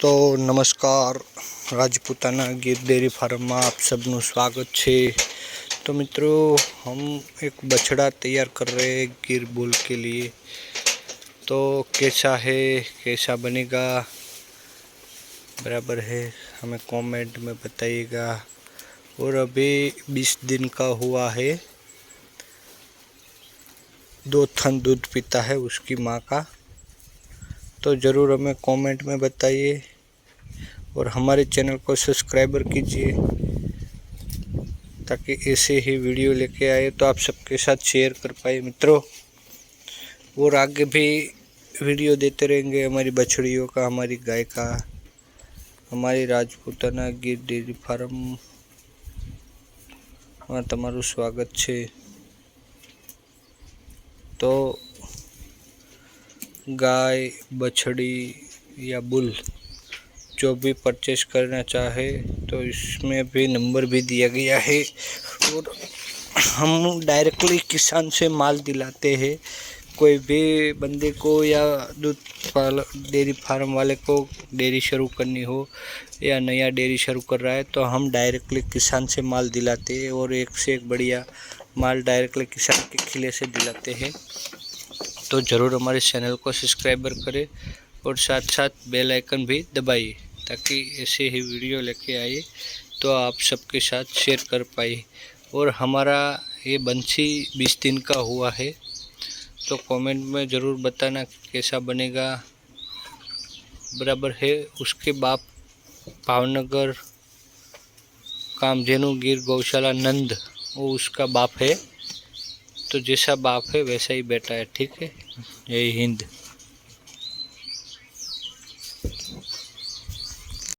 तो नमस्कार, Rajputana Gir dairy farm में आप सबनु स्वागत है। तो मित्रों, हम एक बछड़ा तैयार कर रहे हैं गिर बुल के लिए। तो कैसा है, कैसा बनेगा, बराबर है, हमें कमेंट में बताइएगा। और अभी 20 दिन का हुआ है, 2 थन दूध पीता है उसकी माँ का। तो ज़रूर हमें कमेंट में बताइए और हमारे चैनल को सब्सक्राइबर कीजिए ताकि ऐसे ही वीडियो लेके आए तो आप सबके साथ शेयर कर पाए मित्रों। और आगे भी वीडियो देते रहेंगे हमारी बछड़ियों का, हमारी गाय का, हमारी राजपूताना गीर डेयरी फार्म में तमारू स्वागत है। तो गाय, बछड़ी या बुल जो भी परचेस करना चाहे तो इसमें भी नंबर भी दिया गया है। और हम डायरेक्टली किसान से माल दिलाते हैं। कोई भी बंदे को या दूध डेयरी फार्म वाले को डेयरी शुरू करनी हो या नया डेयरी शुरू कर रहा है तो हम डायरेक्टली किसान से माल दिलाते हैं और एक से एक बढ़िया माल डायरेक्टली किसान के खिले से दिलाते हैं। तो ज़रूर हमारे चैनल को सब्सक्राइबर करें और साथ साथ बेल आइकन भी दबाइए ताकि ऐसे ही वीडियो लेके आए तो आप सबके साथ शेयर कर पाए। और हमारा ये बंसी 20 दिन का हुआ है, तो कमेंट में ज़रूर बताना कैसा बनेगा, बराबर है। उसके बाप भावनगर कामधेनु गिर गौशाला नंद, वो उसका बाप है। तो जैसा बाप है वैसा ही बेटा है, ठीक है। जय हिंद।